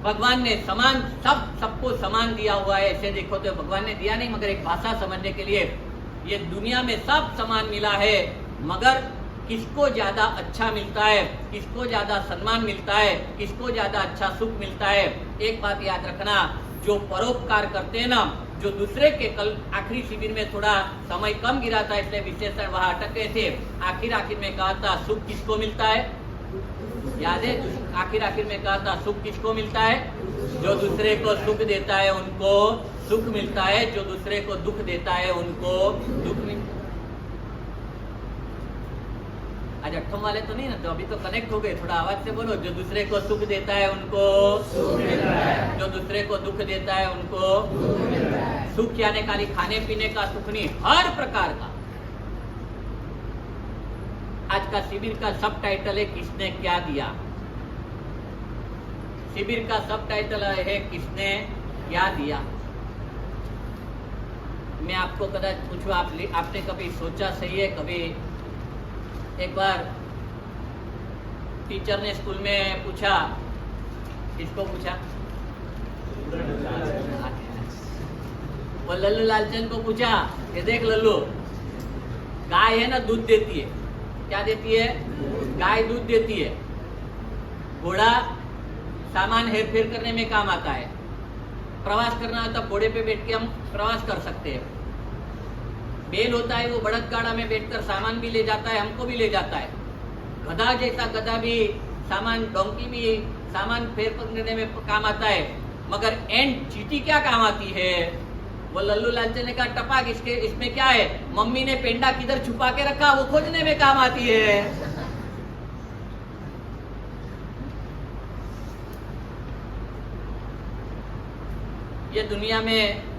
भगवान ने समान सबको समान दिया हुआ है। ऐसे देखो तो भगवान ने दिया नहीं, मगर एक भाषा समझने के लिए ये दुनिया में सब समान मिला है, मगर किसको ज्यादा अच्छा मिलता है, किसको ज्यादा सम्मान मिलता है, किसको ज्यादा अच्छा सुख मिलता है। एक बात याद रखना, जो परोपकार करते हैं ना, जो दूसरे के, कल आखिरी शिविर में थोड़ा समय कम गिरा था इसलिए विशेषण वहां अटक गए थे। आखिर में कहा था सुख किसको मिलता है, याद है? आखिर में कहा था सुख किसको मिलता है, जो दूसरे को सुख देता है उनको सुख मिलता है, जो दूसरे को दुख देता है उनको दुख मिलता है। आज अट्ठम वाले तो नहीं ना, तो अभी तो कनेक्ट हो गए, थोड़ा आवाज से बोलो। जो दूसरे को सुख देता है उनको सुख मिलता है, जो दूसरे को दुख देता है उनको दुख मिलता है। सुख यानी खाली खाने पीने का सुख नहीं, हर प्रकार का। आज का शिविर का सब टाइटल है किसने क्या दिया। शिविर का सब टाइटल है किसने क्या दिया। मैं आपको कदाच पूछूं, आपने कभी सोचा सही है, कभी एक बार टीचर ने स्कूल में पूछा, किसको पूछा, वो लल्लू लालचंद को पूछा कि देख लल्लू, गाय है ना दूध देती है, क्या देती है, गाय दूध देती है। घोड़ा सामान हेर फेर करने में काम आता है। प्रवास करना होता, घोड़े पे बैठ के हम प्रवास कर सकते हैं। बैल होता है, वो बड़द गाड़ा में बैठकर सामान भी ले जाता है, हमको भी ले जाता है। गधा जैसा गधा भी सामान, डोंकी भी सामान फेर करने में काम आता है। मगर एंड चींटी क्या काम आती है, वो लल्लू लालचंद ने कहा टपाक, इसमें क्या है, मम्मी ने पेंडा किधर छुपा के रखा वो खोजने में काम आती है। ये दुनिया में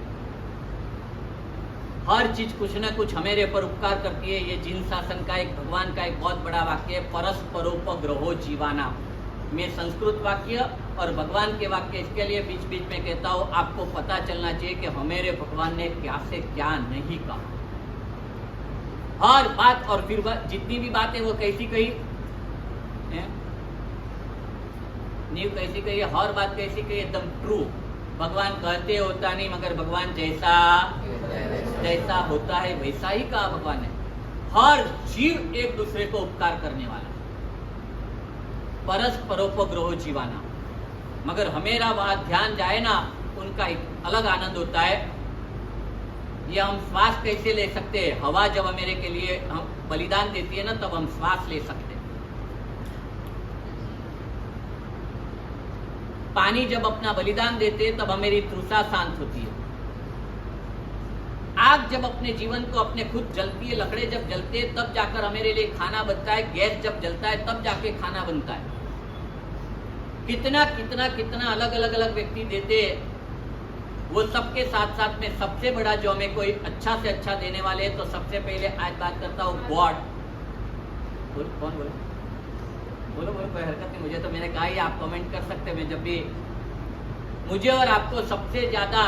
हर चीज कुछ न कुछ हमारे ऊपर उपकार करती है। ये जिन शासन का एक भगवान का एक बहुत बड़ा वाक्य है, परस्परोपग्रहो जीवाना। मैं संस्कृत वाक्य और भगवान के वाक्य इसके लिए बीच बीच में कहता हूँ, आपको पता चलना चाहिए कि हमारे भगवान ने क्या से क्या नहीं कहा। हर बात, और फिर जितनी भी बातें वो कैसी कही है, नींव कैसी कही है, हर बात कैसी कही, एकदम ट्रू। भगवान कहते होता नहीं, मगर भगवान जैसा होता है वैसा ही कहा भगवान ने। हर जीव एक दूसरे को उपकार करने वाला, परस्परोपग्रहो जीवाना। मगर हमेरा वहां ध्यान जाए ना, उनका एक अलग आनंद होता है। ये हम श्वास कैसे ले सकते हैं, हवा जब मेरे के लिए हम बलिदान देती है ना, तब हम श्वास ले सकते हैं। पानी जब अपना बलिदान देते हैं तब हमारी तृषा शांत होती है। आग जब अपने जीवन को अपने खुद जलती है, लकड़े जब जलते हैं तब जाकर हमारे लिए खाना बनता है। गैस जब जलता है तब जाके खाना बनता है। कितना कितना कितना अलग अलग व्यक्ति देते हैं। वो सबके साथ साथ में सबसे बड़ा जो हमें कोई अच्छा से अच्छा देने वाले है, तो सबसे पहले आज बात करता हूँ गॉड। कौन बोले, बोलो बोलो, कोई हरकत नहीं। मुझे तो मैंने कहा ही, आप कमेंट कर सकते हैं। मैं जब भी, मुझे और आपको सबसे ज्यादा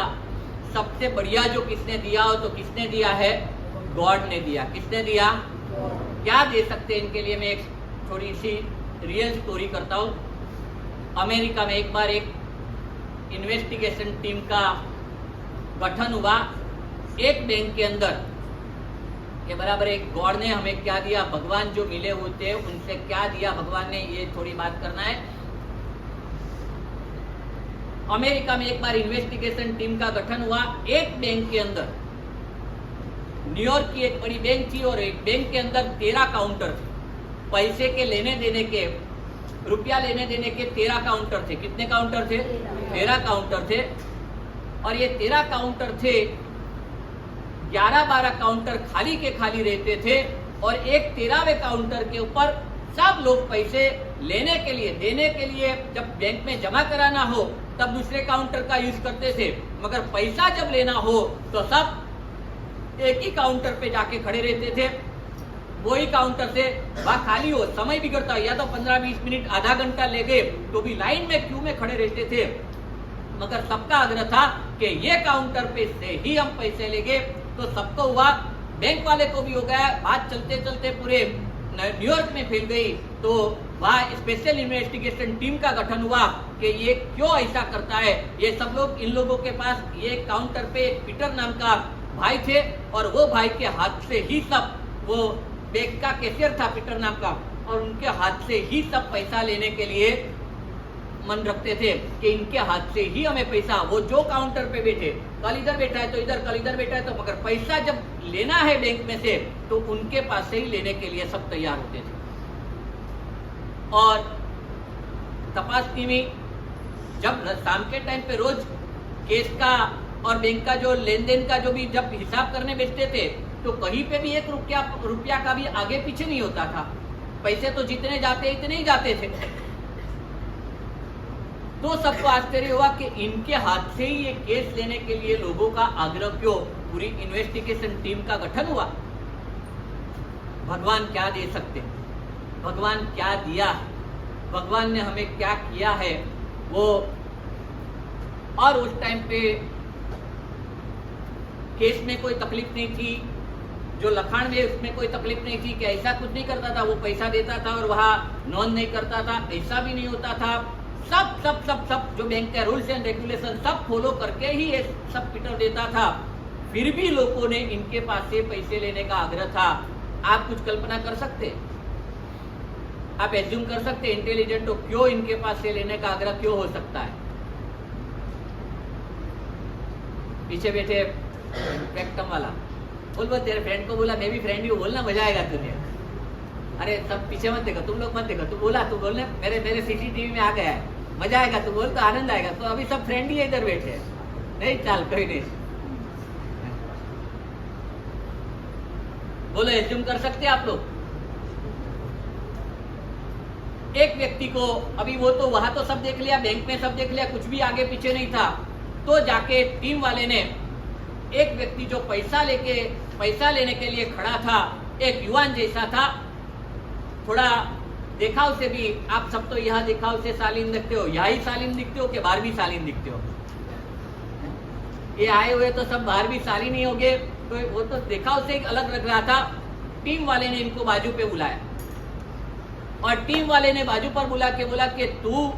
सबसे बढ़िया जो किसने दिया हो, तो किसने दिया है, गॉड ने दिया। किसने दिया, क्या दे सकते हैं इनके लिए। मैं एक थोड़ी सी रियल स्टोरी करता हूँ। अमेरिका में एक बार एक इन्वेस्टिगेशन टीम का गठन हुआ एक बैंक के अंदर के बराबर। एक गॉड ने हमें क्या दिया, भगवान जो मिले हुए थे उनसे क्या दिया भगवान ने, ये थोड़ी बात करना है। अमेरिका में एक बार इन्वेस्टिगेशन टीम का गठन हुआ एक बैंक के अंदर। न्यूयॉर्क की एक बड़ी बैंक थी और एक बैंक के अंदर 13 काउंटर थे। पैसे के लेने देने के, रुपया लेने देने के 13 काउंटर थे। कितने काउंटर थे, 13 काउंटर थे। और ये 13 काउंटर थे, 11-12 काउंटर खाली के खाली रहते थे और एक 13वें काउंटर के ऊपर सब लोग पैसे लेने के लिए, देने के लिए, जब बैंक में जमा कराना हो तब दूसरे काउंटर का यूज करते थे। मगर पैसा जब लेना हो तो सब एक ही काउंटर पे जाके खड़े रहते थे। वही काउंटर से वहां खाली हो, समय बिगड़ता, या तो 15-20 मिनट, आधा घंटा ले गए तो भी लाइन में क्यू में खड़े रहते थे। मगर सबका आग्रह था कि ये काउंटर पे से ही हम पैसे लेंगे। तो सबको हुआ, बैंक वाले को भी हो गया। बात चलते चलते पूरे न्यूयॉर्क में फैल गई। तो वहाँ स्पेशल इन्वेस्टिगेशन टीम का गठन हुआ कि ये क्यों ऐसा करता है। ये सब लोग, इन लोगों के पास ये काउंटर पे एक पीटर नाम का भाई थे और वो भाई के हाथ से ही सब, वो बैंक का कैशियर था पीटर नाम का, और उनके हाथ से ही सब पैसा लेने के लिए मन रखते थे कि इनके हाथ से ही हमें पैसा, वो जो काउंटर पे बैठे, कल इधर बैठा है तो इधर, कल इधर बैठा है तो, मगर पैसा जब लेना है बैंक में से तो उनके पास से ही लेने के लिए सब तैयार होते थे। और तपास टीम जब शाम के टाइम पे रोज केस का और बैंक का जो लेन देन का जो भी जब हिसाब करने बैठते थे तो कहीं पे भी एक रुपया का भी आगे पीछे नहीं होता था। पैसे तो जितने जाते इतने ही जाते थे। तो सबको आश्चर्य हुआ कि इनके हाथ से ही ये केस लेने के लिए लोगों का आग्रह क्यों। पूरी इन्वेस्टिगेशन टीम का गठन हुआ। भगवान क्या दे सकते, भगवान क्या दिया, भगवान ने हमें क्या किया है वो। और उस टाइम पे केस में कोई तकलीफ नहीं थी, जो लखान में उसमें कोई तकलीफ नहीं थी कि ऐसा कुछ नहीं करता था, वो पैसा देता था और वहाँ नॉन नहीं करता था, ऐसा भी नहीं होता था। सब सब सब सब जो बैंक के रूल्स एंड रेगुलेशन सब फॉलो करके ही ये सब पीटर देता था। फिर भी लोगों ने इनके पास से पैसे लेने का आग्रह था। आप कुछ कल्पना कर सकते, आप एज्यूम कर सकते इंटेलिजेंट हो, क्यों इनके पास से लेने का आग्रह क्यों हो सकता है। पीछे बैठे पेक्टम वाला बोल तेरे फ्रेंड को बोला, मैं भी फ्रेंड ही हूँ, बोलना मजा आएगा तुझे। अरे सब पीछे मत देखो, तुम लोग मत देखो, तू बोला, तू बोलने मेरे सीसीटीवी में आ गया है, मजा आएगा, तू बोल तो आनंद आएगा। तो अभी सब फ्रेंड ही इधर बैठे, नहीं चल कोई नहीं। बोलो एज्यूम कर सकते आप लोग। एक व्यक्ति को, अभी वो तो वहां तो सब देख लिया, बैंक में सब देख लिया, कुछ भी आगे पीछे नहीं था, तो जाके टीम वाले ने एक व्यक्ति जो पैसा लेने के लिए खड़ा था, एक युवान जैसा था, थोड़ा देखाव से भी, आप सब तो यहाँ देखाव से शालीन दिखते हो, यहाँ ही शालीन दिखते हो कि बाहर भी शालीन दिखते हो। ये आए हुए तो सब बाहर भी शालीन ही हो गए, तो वो तो देखाव से अलग लग रहा था। टीम वाले ने इनको बाजू पे बुलाया और टीम वाले ने बाजू पर बुला के बोला कि तू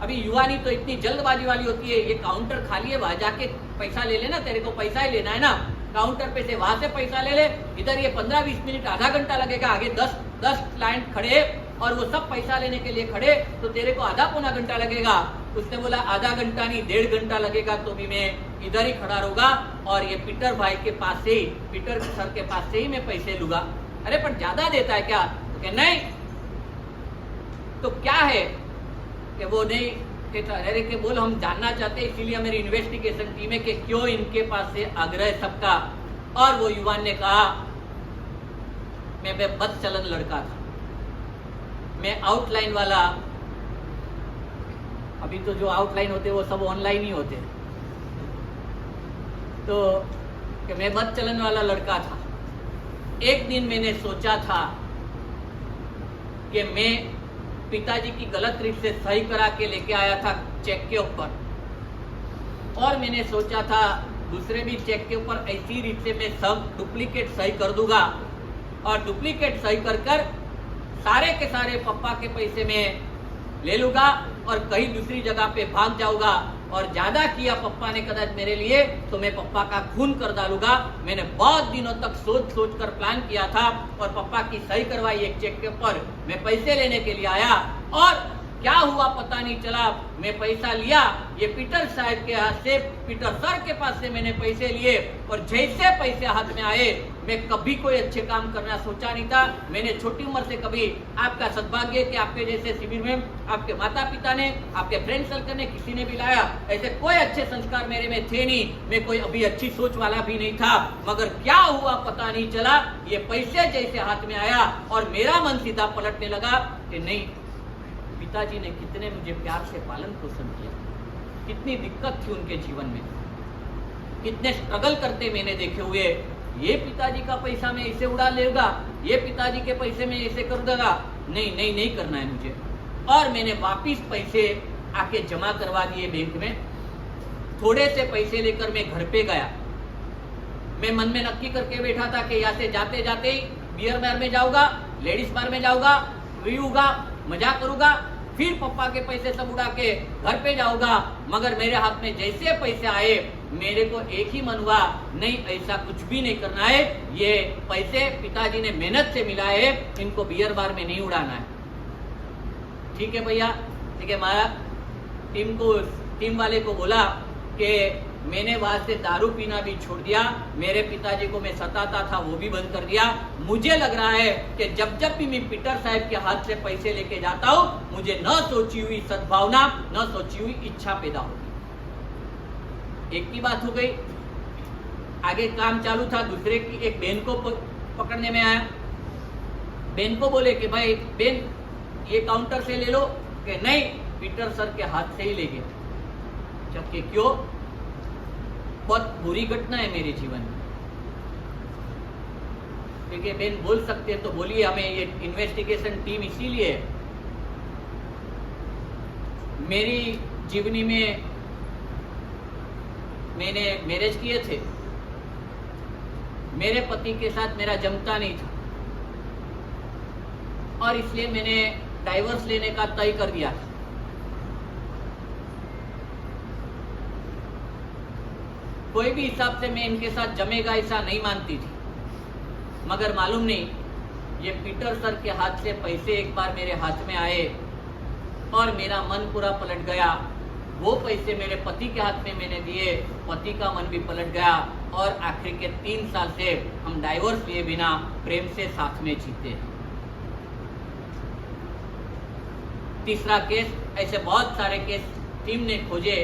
अभी युवानी तो इतनी जल्दबाजी वाली होती है, ये काउंटर खाली है, वहां जाके पैसा ले लेना, तेरे को पैसा ही लेना है ना, काउंटर पे से वहां से पैसा ले ले, इधर ये 15-20 मिनट आधा घंटा लगेगा, आगे 10 क्लाइंट खड़े और वो सब पैसा लेने के लिए खड़े, तो तेरे को आधा पौना घंटा लगेगा। उसने बोला आधा घंटा नहीं, 1.5 घंटा लगेगा तो भी मैं इधर ही खड़ा रहूंगा और ये पीटर भाई के पास से ही, पीटर सर के पास से ही मैं पैसे लूंगा। अरे पर ज्यादा देता है क्या? तो नहीं, तो क्या है कि वो नहीं कहता, अरे के बोल हम जानना चाहते, इसीलिए मेरी इन्वेस्टिगेशन टीम है कि क्यों इनके पास से आग्रह सबका। और वो युवान ने कहा मैं बदचलन लड़का था, मैं आउटलाइन वाला, अभी तो जो आउटलाइन होते वो सब ऑनलाइन ही होते, तो कि मैं बदचलन वाला लड़का था। एक दिन मैंने सोचा था कि मैं पिताजी की गलत रीत से सही करा के लेके आया था चेक के ऊपर, और मैंने सोचा था दूसरे भी चेक के ऊपर ऐसी रीत से मैं सब डुप्लीकेट सही कर दूंगा और डुप्लीकेट सही कर कर सारे के सारे पप्पा के पैसे में ले लूंगा और कहीं दूसरी जगह पे भाग जाऊंगा, और ज्यादा किया पप्पा ने कदाच मेरे लिए तो मैं पप्पा का खून कर डालूंगा। मैंने बहुत दिनों तक सोच कर प्लान किया था और पप्पा की सही करवाई एक चेक के ऊपर। मैं पैसे लेने के लिए आया और क्या हुआ पता नहीं चला, मैं पैसा लिया, ये पीटर साहब के हाथ से, पीटर सर के पास से मैंने पैसे लिए, और जैसे पैसे हाथ में आए, मैं कभी कोई अच्छे काम करना सोचा नहीं था। मैंने छोटी उम्र से कभी, आपका सद्भाग्य कि आपके जैसे शिविर में आपके माता पिता ने, आपके फ्रेंड सर्कल ने, किसी ने भी लाया, ऐसे कोई अच्छे संस्कार मेरे में थे नहीं, मैं कोई अभी अच्छी सोच वाला भी नहीं था। मगर क्या हुआ पता नहीं चला, ये पैसे जैसे हाथ में आया और मेरा मन सीधा पलटने लगा कि नहीं, पिताजी ने कितने मुझे प्यार से पालन पोषण किया, कितनी दिक्कत थी उनके जीवन में, कितने स्ट्रगल करते मैंने देखे हुए। ये पिताजी का पैसा मैं इसे उड़ा लेगा, ये पिताजी के पैसे में ऐसे कर देगा, नहीं करना है मुझे। और मैंने वापिस पैसे आके जमा करवा दिए बैंक में। थोड़े से पैसे लेकर मैं घर पे गया। मैं मन में नक्की करके बैठा था कि यहाँ से जाते जाते बियर बार में जाऊंगा, लेडीज बार में जाऊंगा, पीऊंगा मजा करूंगा, फिर पप्पा के पैसे सब उड़ा के घर पे जाऊंगा, मगर मेरे हाथ में जैसे पैसे आए मेरे को एक ही मन हुआ, नहीं ऐसा कुछ भी नहीं करना है, ये पैसे पिताजी ने मेहनत से मिला है, इनको बियर बार में नहीं उड़ाना है। ठीक है भैया, ठीक है। मैं टीम वाले को बोला कि मैंने वहां से दारू पीना भी छोड़ दिया, मेरे पिताजी को मैं सताता था वो भी बंद कर दिया। मुझे लग रहा है कि जब जब भी मैं पीटर साहब के हाथ से पैसे लेके जाता हूँ, मुझे न सोची हुई सद्भावना, न सोची हुई इच्छा पैदा होगी। एक की बात हो गई, आगे काम चालू था, दूसरे की एक बहन को पकड़ने में आया। बहन को बोले कि भाई बहन ये काउंटर से ले लो, कि नहीं पीटर सर के हाथ से ही ले गए। जबकि क्यों? बहुत बुरी घटना है मेरे जीवन में। क्योंकि बहन बोल सकते हैं तो बोलिए, हमें ये इन्वेस्टिगेशन टीम इसीलिए है। मेरी जीवनी में मैंने मैरिज किए थे, मेरे पति के साथ मेरा जमता नहीं था और इसलिए मैंने डाइवोर्स लेने का तय कर दिया था। कोई भी हिसाब से मैं इनके साथ जमेगा ऐसा नहीं मानती थी, मगर मालूम नहीं ये पीटर सर के हाथ से पैसे एक बार मेरे हाथ में आए और मेरा मन पूरा पलट गया। वो पैसे मेरे पति के हाथ में मैंने दिए, पति का मन भी पलट गया और आखिर के 3 साल से हम डाइवोर्स लिए बिना प्रेम से साथ में जीते हैं। तीसरा केस, ऐसे बहुत सारे केस टीम ने खोजे।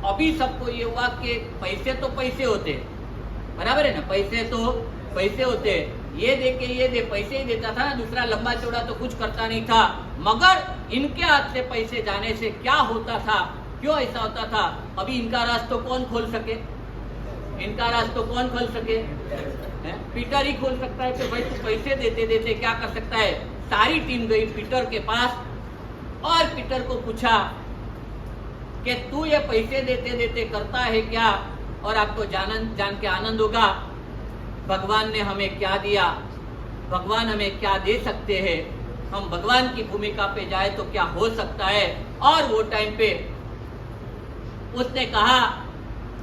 अभी सबको ये हुआ कि पैसे तो पैसे होते, बराबर है ना, पैसे तो पैसे होते, ये दे के ये दे, पैसे ही देता था ना, दूसरा लंबा चौड़ा तो कुछ करता नहीं था। मगर इनके हाथ से पैसे जाने से क्या होता था, क्यों ऐसा होता था, अभी इनका राज तो कौन खोल सके, इनका राज तो कौन खोल सके, पीटर ही खोल सकता है। तो भाई तू पैसे देते देते क्या कर सकता है। सारी टीम गई पीटर के पास और पीटर को पूछा कि तू ये पैसे देते देते करता है क्या, और आपको जान के आनंद होगा भगवान ने हमें क्या दिया, भगवान हमें क्या दे सकते हैं, हम भगवान की भूमिका पे जाए तो क्या हो सकता है। और वो टाइम पे उसने कहा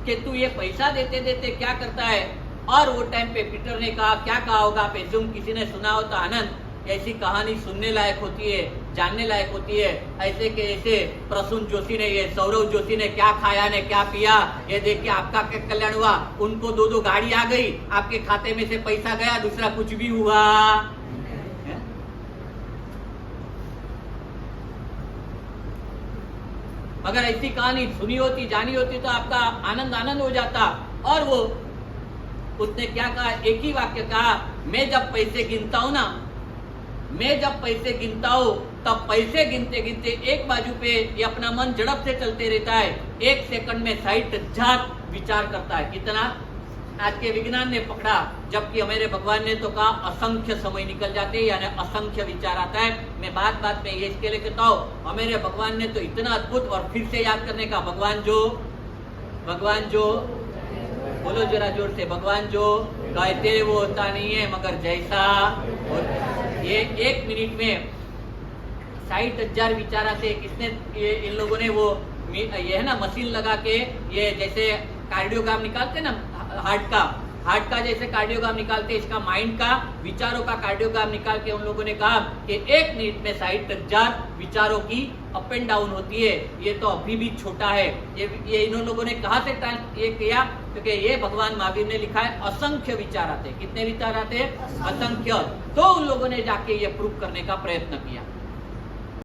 कि तू ये पैसा देते देते क्या करता है, और वो टाइम पे पीटर ने कहा, क्या कहा होगा आप एज्यूम किसी ने सुना हो तो आनंद, ऐसी कहानी सुनने लायक होती है, जानने लायक होती है। ऐसे के ऐसे प्रसून जोशी ने, ये सौरव जोशी ने क्या खाया ने क्या पिया, ये देख के आपका क्या कल्याण हुआ, उनको 2-2 गाड़ी आ गई, आपके खाते में से पैसा गया, दूसरा कुछ भी हुआ। अगर ऐसी कहानी सुनी होती, जानी होती तो आपका आनंद हो जाता। और वो उसने क्या कहा, एक ही वाक्य कहा, मैं जब पैसे गिनता हूं ना, मैं जब पैसे गिनता हूं तब पैसे गिनते गिनते एक बाजू पे ये अपना मन झड़प से चलते रहता है, 1 सेकंड में 60,000 विचार करता है। कितना आज के विज्ञान ने पकड़ा, जबकि हमारे भगवान ने तो कहा असंख्य समय निकल जाते हैं, यानी असंख्य विचार आता है। मैं बात में ये इसके लिए कहता हूँ, हमारे भगवान ने तो इतना अद्भुत, और फिर से याद करने का, भगवान जो बोलो जरा जोर से, भगवान जो कहते वो होता नहीं है मगर जैसा ये 1 मिनट में 60,000 विचार आते। किसने इन लोगों ने वो ये है ना मशीन लगा के, ये जैसे कार्डियोग्राम निकालते ना हार्ट का जैसे कार्डियोग्राम निकालते, इसका माइंड का विचारों का कार्डियोग्राम निकाल के उन लोगों ने कहा कि 1 मिनट में 60,000 विचारों की अप एंड डाउन होती है। ये तो अभी भी छोटा है। ये इन लोगों ने कहा से ये किया, क्योंकि ये भगवान महावीर ने लिखा है असंख्य विचार आते। कितने विचार आते हैं? असंख्य। तो उन लोगों ने जाके ये प्रूव करने का प्रयत्न किया।